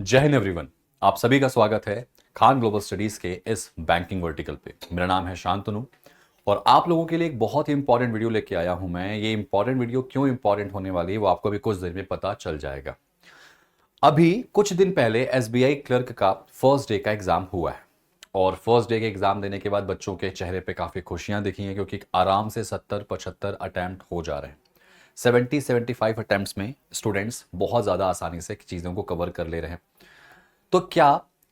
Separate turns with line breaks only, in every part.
जय हिंद एवरीवन। आप सभी का स्वागत है खान ग्लोबल स्टडीज के इस बैंकिंग वर्टिकल पे। मेरा नाम है शांतनु और आप लोगों के लिए एक बहुत ही इंपॉर्टेंट वीडियो लेके आया हूं मैं। ये इंपॉर्टेंट वीडियो क्यों इंपॉर्टेंट होने वाली है वो आपको भी कुछ देर में पता चल जाएगा। अभी कुछ दिन पहले एसबीआई क्लर्क का फर्स्ट डे का एग्जाम हुआ है और फर्स्ट डे के एग्जाम देने के बाद बच्चों के चेहरे पे काफी खुशियां दिखी हैं क्योंकि आराम से 70-75 अटेम्प्ट हो जा रहे हैं। 70-75 अटेम्प्ट्स में स्टूडेंट्स बहुत ज़्यादा आसानी से चीज़ों को कवर कर ले रहे हैं। तो क्या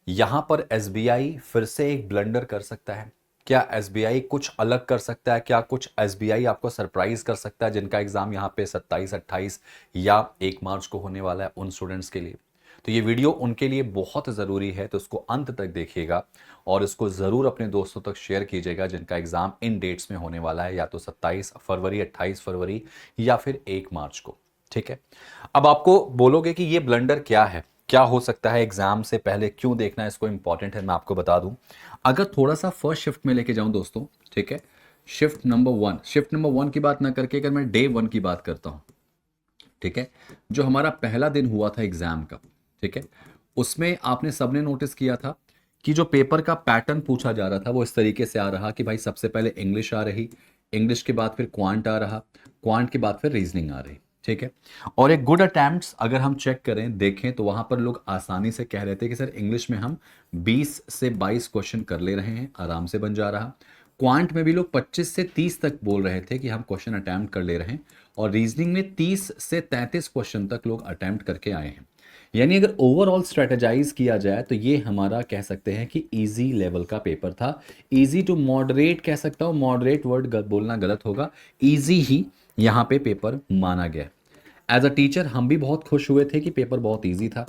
यहां पर एसबीआई फिर से एक ब्लंडर कर सकता है? क्या एसबीआई कुछ अलग कर सकता है? क्या कुछ एसबीआई आपको सरप्राइज कर सकता है जिनका एग्जाम यहां पे 27-28 या 1 मार्च को होने वाला है उन स्टूडेंट्स के लिए? तो ये वीडियो उनके लिए बहुत ज़रूरी है, तो इसको अंत तक देखिएगा और इसको ज़रूर अपने दोस्तों तक शेयर कीजिएगा जिनका एग्जाम इन डेट्स में होने वाला है, या तो 27 फरवरी, 28 फरवरी या फिर 1 मार्च को। ठीक है, अब आपको बोलोगे कि ये ब्लंडर क्या है, क्या हो सकता है, एग्जाम से पहले क्यों देखना है इसको, इंपॉर्टेंट है। मैं आपको बता दूं, अगर थोड़ा सा फर्स्ट शिफ्ट में लेके जाऊं दोस्तों, ठीक है, शिफ्ट नंबर 1 की बात ना करके अगर मैं डे 1 की बात करता हूं, ठीक है, जो हमारा पहला दिन हुआ था एग्जाम का, ठीक है, उसमें आपने सबने नोटिस किया था कि जो पेपर का पैटर्न पूछा जा रहा था वो इस तरीके से आ रहा कि भाई सबसे पहले इंग्लिश आ रही, इंग्लिश के बाद फिर क्वांट आ रहा, क्वांट के बाद फिर रीजनिंग आ रही। ठीक है, और एक गुड अटेम्प्ट्स अगर हम चेक करें, देखें, तो वहां पर लोग आसानी से कह रहे थे कि सर इंग्लिश में हम 20 से 22 क्वेश्चन कर ले रहे हैं, आराम से बन जा रहा। क्वांट में भी लोग 25 से 30 तक बोल रहे थे कि हम क्वेश्चन अटेम्प्ट कर ले रहे हैं, और रीजनिंग में 30 से 33 क्वेश्चन तक लोग अटेम्प्ट करके आए हैं। यानी अगर ओवरऑल स्ट्रेटेजाइज किया जाए तो ये हमारा कह सकते हैं कि इजी लेवल का पेपर था। इजी टू मॉडरेट कह सकता हूँ, मॉडरेट वर्ड बोलना गलत होगा, इजी ही यहाँ पे पेपर माना गया। एज अ टीचर हम भी बहुत खुश हुए थे कि पेपर बहुत इजी था।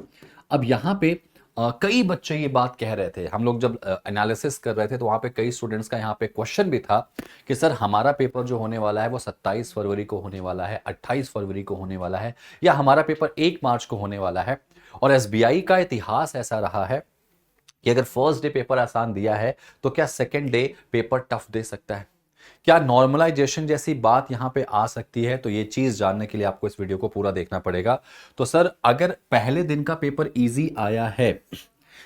अब यहाँ पे कई बच्चे ये बात कह रहे थे, हम लोग जब एनालिसिस कर रहे थे तो वहाँ पे कई स्टूडेंट्स का यहाँ पे क्वेश्चन भी था कि सर हमारा पेपर जो होने वाला है वो 27 फरवरी को होने वाला है, 28 फरवरी को होने वाला है, या हमारा पेपर 1 मार्च को होने वाला है। और एसबीआई का इतिहास ऐसा रहा है कि अगर फर्स्ट डे पेपर आसान दिया है तो क्या second day paper tough they सकता है? क्या नॉर्मलाइजेशन जैसी बात यहां पे आ सकती है? तो ये चीज जानने के लिए आपको इस वीडियो को पूरा देखना पड़ेगा। तो सर अगर पहले दिन का पेपर इजी आया है,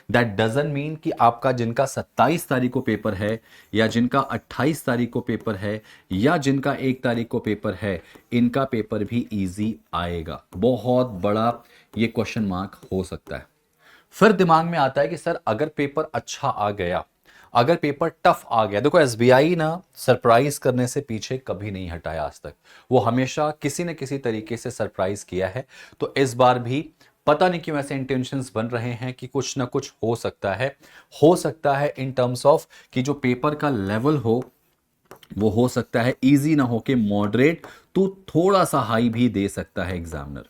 दैट डजंट मीन कि आपका जिनका 27 तारीख को पेपर है, या जिनका 28 तारीख को पेपर है, या जिनका 1 तारीख को पेपर है, इनका पेपर भी इजी आएगा। बहुत बड़ा ये क्वेश्चन मार्क हो सकता है। फिर दिमाग में आता है कि सर अगर पेपर अच्छा आ गया, अगर पेपर टफ आ गया, देखो एसबीआई ना सरप्राइज करने से पीछे कभी नहीं हटाया आज तक, वो हमेशा किसी न किसी तरीके से सरप्राइज किया है। तो इस बार भी पता नहीं क्यों ऐसे इंटेंशंस बन रहे हैं कि कुछ ना कुछ हो सकता है इन टर्म्स ऑफ कि जो पेपर का लेवल वो हो सकता है इजी ना हो के मॉडरेट, तो थोड़ा सा हाई भी दे सकता है एग्जामिनर।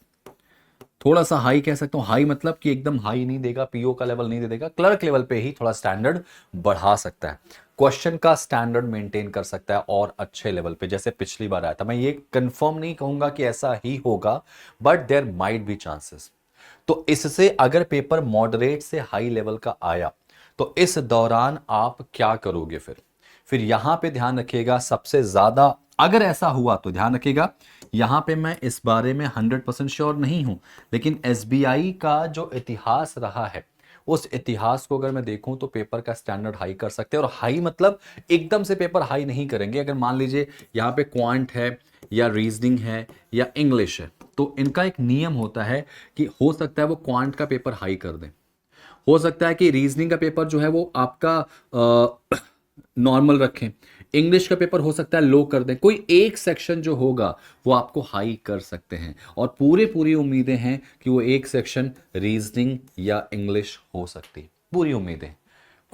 थोड़ा सा हाई कह सकता हूं, हाई मतलब कि एकदम हाई नहीं देगा, पीओ का लेवल नहीं दे देगा, क्लर्क लेवल पे ही थोड़ा स्टैंडर्ड बढ़ा सकता है, क्वेश्चन का स्टैंडर्ड मेंटेन कर सकता है और अच्छे लेवल पे जैसे पिछली बार आया था। मैं ये कंफर्म नहीं कहूंगा कि ऐसा ही होगा, but there might be chances. तो इससे अगर पेपर मॉडरेट से हाई लेवल का आया तो इस दौरान आप क्या करोगे? फिर यहां पे ध्यान रखिएगा, सबसे ज्यादा अगर ऐसा हुआ तो ध्यान रखिएगा, यहां पे मैं इस बारे में 100% श्योर नहीं हूं, लेकिन एसबीआई का जो इतिहास रहा है उस इतिहास को अगर मैं देखूं तो पेपर का स्टैंडर्ड हाई कर सकते हैं। और हाई मतलब एकदम से पेपर हाई नहीं करेंगे। अगर मान लीजिए यहां पे क्वांट है, या रीजनिंग है, या इंग्लिश है, तो इनका एक नियम होता है कि हो सकता है वो क्वांट का पेपर हाई कर दें, हो सकता है कि रीजनिंग का पेपर जो है वो आपका नॉर्मल रखें, इंग्लिश का पेपर हो सकता है लो कर दें, कोई एक सेक्शन जो होगा वो आपको हाई कर सकते हैं। और पूरी उम्मीदें हैं कि वो एक सेक्शन रीजनिंग या इंग्लिश हो सकती, पूरी उम्मीदें।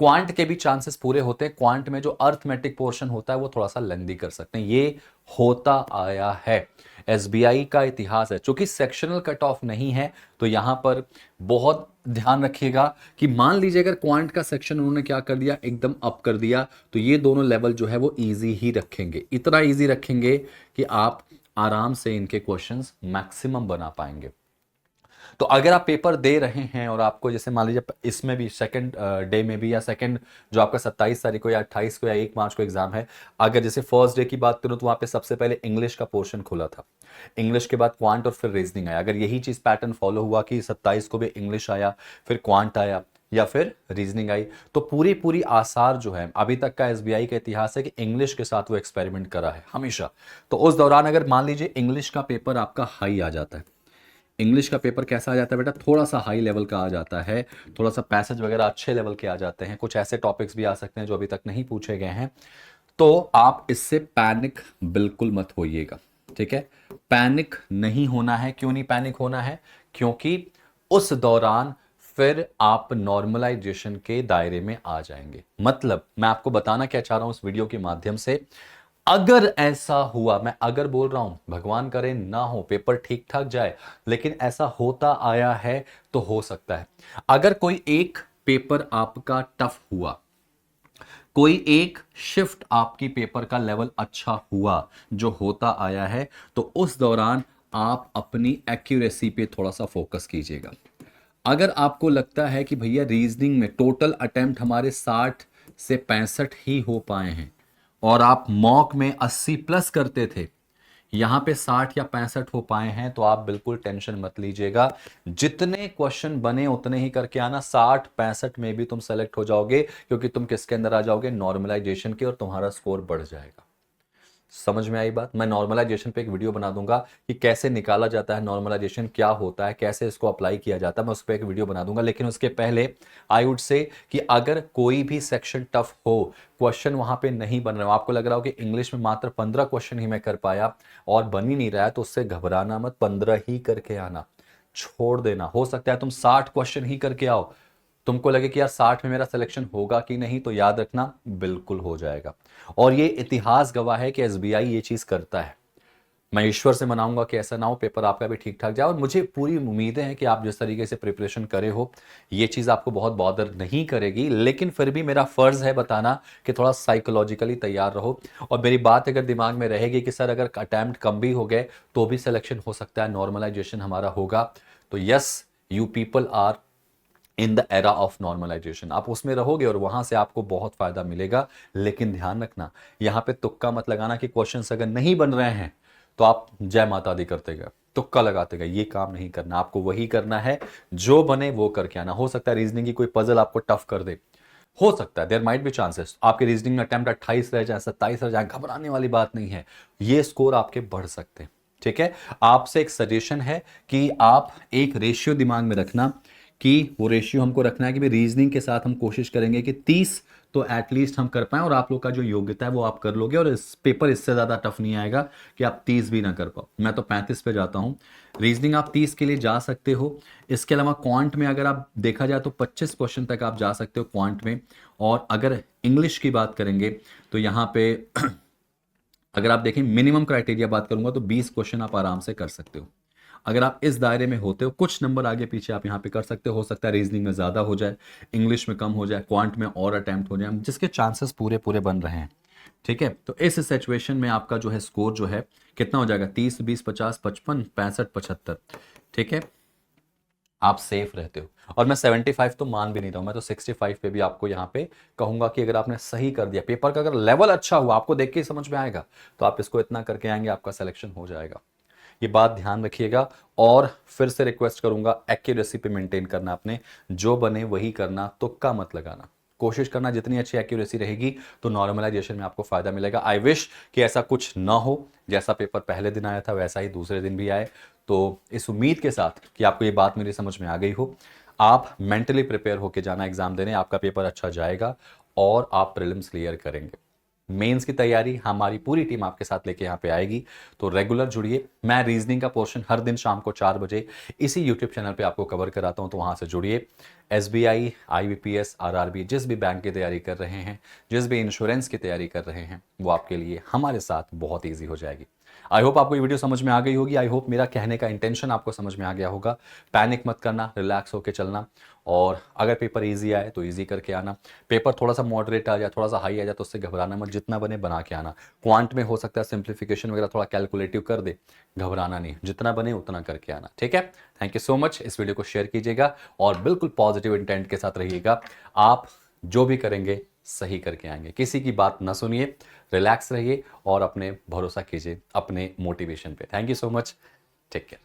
क्वांट के भी चांसेस पूरे होते हैं, क्वांट में जो अर्थमेटिक पोर्शन होता है वो थोड़ा सा लेंदी कर सकते हैं, ये होता आया है। एसबीआई का इतिहास है, चूंकि सेक्शनल कट ऑफ नहीं है तो यहां पर बहुत ध्यान रखिएगा कि मान लीजिए अगर क्वांट का सेक्शन उन्होंने क्या कर दिया, एकदम अप कर दिया, तो ये दोनों लेवल जो है वो इजी ही रखेंगे, इतना इजी रखेंगे कि आप आराम से इनके क्वेश्चंस मैक्सिमम बना पाएंगे। तो अगर आप पेपर दे रहे हैं और आपको जैसे मान लीजिए इसमें भी सेकंड डे में भी या सेकंड जो आपका 27 तारीख को या 28 को या 1 मार्च को एग्जाम है, अगर जैसे फर्स्ट डे की बात करूं तो वहां पे सबसे पहले इंग्लिश का पोर्शन खुला था, इंग्लिश के बाद क्वांट और फिर रीजनिंग आया। अगर यही चीज पैटर्न फॉलो हुआ कि 27 को भी इंग्लिश आया, फिर क्वांट आया या फिर रीजनिंग आई, तो पूरी पूरी आसार जो है अभी तक का एसबीआई का इतिहास है कि इंग्लिश के साथ वो एक्सपेरिमेंट करा है हमेशा। तो उस दौरान अगर मान लीजिए इंग्लिश का पेपर आपका हाई आ जाता है, इंग्लिश का पेपर कैसा आ जाता है बेटा, थोड़ा सा हाई लेवल का आ जाता है, थोड़ा सा पैसेज वगैरह अच्छे लेवल के आ जाते हैं, कुछ ऐसे टॉपिक्स भी आ सकते हैं जो अभी तक नहीं पूछे गए हैं, तो आप इससे पैनिक बिल्कुल मत होइएगा। ठीक है, पैनिक नहीं होना है। क्यों नहीं पैनिक होना है? क्योंकि उस दौरान फिर आप नॉर्मलाइजेशन के दायरे में आ जाएंगे। मतलब मैं आपको बताना क्या चाह रहा हूं इस वीडियो के माध्यम से, अगर ऐसा हुआ, मैं अगर बोल रहा हूं, भगवान करे ना हो, पेपर ठीक ठाक जाए, लेकिन ऐसा होता आया है तो हो सकता है अगर कोई एक पेपर आपका टफ हुआ, कोई एक शिफ्ट आपकी पेपर का लेवल अच्छा हुआ जो होता आया है, तो उस दौरान आप अपनी एक्यूरेसी पे थोड़ा सा फोकस कीजिएगा। अगर आपको लगता है कि भैया रीजनिंग में टोटल अटेम्प्ट हमारे 60 से 65 ही हो पाए हैं और आप मॉक में 80 प्लस करते थे, यहां पे 60 या 65 हो पाए हैं, तो आप बिल्कुल टेंशन मत लीजिएगा। जितने क्वेश्चन बने उतने ही करके आना, 60-65 में भी तुम सेलेक्ट हो जाओगे, क्योंकि तुम किसके अंदर आ जाओगे, नॉर्मलाइजेशन के, और तुम्हारा स्कोर बढ़ जाएगा। समझ में आई बात? मैं नॉर्मलाइजेशन पे एक वीडियो बना दूंगा कि कैसे निकाला जाता है नॉर्मलाइजेशन, क्या होता है, कैसे इसको अप्लाई किया जाता है, मैं उस पर एक वीडियो बना दूंगा। लेकिन उसके पहले आई वुड से कि अगर कोई भी सेक्शन टफ हो, क्वेश्चन वहां पे नहीं बन रहा हो, आपको लग रहा हो कि इंग्लिश में मात्र 15 क्वेश्चन ही मैं कर पाया और बन ही नहीं रहा है, तो उससे घबराना मत, 15 ही करके आना, छोड़ देना। हो सकता है तुम 60 क्वेश्चन ही करके आओ, तुमको लगे कि यार 60 में मेरा सिलेक्शन होगा कि नहीं, तो याद रखना बिल्कुल हो जाएगा। और ये इतिहास गवाह है कि एसबीआई ये चीज करता है। मैं ईश्वर से मनाऊंगा कि ऐसा ना हो, पेपर आपका भी ठीक ठाक जाए, और मुझे पूरी उम्मीदें हैं कि आप जिस तरीके से प्रिपरेशन करे हो, ये चीज आपको बहुत बॉदर नहीं करेगी। लेकिन फिर भी मेरा फर्ज है बताना कि थोड़ा साइकोलॉजिकली तैयार रहो। और मेरी बात अगर दिमाग में रहेगी कि सर अगर अटेम्प्ट कम भी हो गए तो भी सिलेक्शन हो सकता है, नॉर्मलाइजेशन हमारा होगा, तो yes, you people are in the era of normalisation, आप उसमें रहोगे और वहां से आपको बहुत फायदा मिलेगा। लेकिन ध्यान रखना, यहां पे तुक्का मत लगाना कि क्वेश्चंस अगर नहीं बन रहे हैं तो आप जय माता दी करते गए, तुक्का लगाते गए, ये काम नहीं करना। आपको वही करना है, जो बने वो करके आना। हो सकता है रीजनिंग की कोई पजल आपको टफ कर दे, हो सकता है, देयर माइट बी चांसेस आपके रीजनिंग में अटेम्प्ट 28 रह जाए, 27 रह जाए, घबराने वाली बात नहीं है, ये स्कोर आपके बढ़ सकते हैं। ठीक है, आपसे एक सजेशन है कि आप एक रेशियो दिमाग में रखना, कि वो रेशियो हमको रखना है कि भाई रीजनिंग के साथ हम कोशिश करेंगे कि 30 तो एटलीस्ट हम कर पाएं, और आप लोग का जो योग्यता है वो आप कर लोगे, और इस पेपर इससे ज़्यादा टफ नहीं आएगा कि आप 30 भी ना कर पाओ। मैं तो 35 पे जाता हूँ, रीजनिंग आप 30 के लिए जा सकते हो। इसके अलावा क्वांट में अगर आप देखा जाए तो 25 क्वेश्चन तक आप जा सकते हो क्वांट में। और अगर इंग्लिश की बात करेंगे तो यहाँ पे अगर आप देखें मिनिमम क्राइटेरिया बात करूंगा तो 20 क्वेश्चन आप आराम से कर सकते हो। अगर आप इस दायरे में होते हो, कुछ नंबर आगे पीछे आप यहाँ पे कर सकते हो सकता है रीजनिंग में ज्यादा हो जाए, इंग्लिश में कम हो जाए, क्वांट में और अटेम्प्ट हो जाए, जिसके चांसेस पूरे पूरे बन रहे हैं। ठीक है, तो इस सिचुएशन में आपका जो है स्कोर जो है कितना हो जाएगा, 30, 20, 50, 55, 65, 75। ठीक है, आप सेफ रहते हो। और मैं 75 तो मान भी नहीं रहा हूं, मैं तो 65 पे भी आपको यहाँ पे कहूंगा कि अगर आपने सही कर दिया पेपर का, अगर लेवल अच्छा हुआ, आपको देख के ही समझ में आएगा, तो आप इसको इतना करके आएंगे, आपका सिलेक्शन हो जाएगा। ये बात ध्यान रखिएगा। और फिर से रिक्वेस्ट करूंगा, एक्यूरेसी पे मेंटेन करना, आपने जो बने वही करना, तुक्का मत लगाना, कोशिश करना जितनी अच्छी एक्यूरेसी रहेगी तो नॉर्मलाइजेशन में आपको फायदा मिलेगा। आई विश कि ऐसा कुछ ना हो, जैसा पेपर पहले दिन आया था वैसा ही दूसरे दिन भी आए। तो इस उम्मीद के साथ कि आपको ये बात मेरी समझ में आ गई हो, आप मेंटली प्रिपेयर होकर जाना एग्जाम देने, आपका पेपर अच्छा जाएगा और आप प्रीलिम्स क्लियर करेंगे। मेंस की तैयारी हमारी पूरी टीम आपके साथ लेके यहाँ पे आएगी, तो रेगुलर जुड़िए। मैं रीजनिंग का पोर्शन हर दिन शाम को 4 बजे इसी यूट्यूब चैनल पे आपको कवर कराता हूँ, तो वहाँ से जुड़िए। एसबीआई, आईबीपीएस, आरआरबी, जिस भी बैंक की तैयारी कर रहे हैं, जिस भी इंश्योरेंस की तैयारी कर रहे हैं, वो आपके लिए हमारे साथ बहुत ईजी हो जाएगी। आई होप आपको ये वीडियो समझ में आ गई होगी। आई होप मेरा कहने का इंटेंशन आपको समझ में आ गया होगा। पैनिक मत करना, रिलैक्स होकर चलना, और अगर पेपर इजी आए तो इजी करके आना। पेपर थोड़ा सा मॉडरेट आ जाए, थोड़ा सा हाई आ जाए तो उससे घबराना मत, जितना बने बना के आना। क्वांट में हो सकता है सिंप्लीफिकेशन वगैरह थोड़ा कैलकुलेटिव कर दे, घबराना नहीं, जितना बने उतना करके आना, ठीक है। Thank you so much. इस वीडियो को शेयर कीजिएगा और बिल्कुल पॉजिटिव इंटेंट के साथ रहिएगा। आप जो भी करेंगे सही करके आएंगे, किसी की बात ना सुनिए, रिलैक्स रहिए और अपने भरोसा कीजिए अपने मोटिवेशन पे। Thank you so much, take care.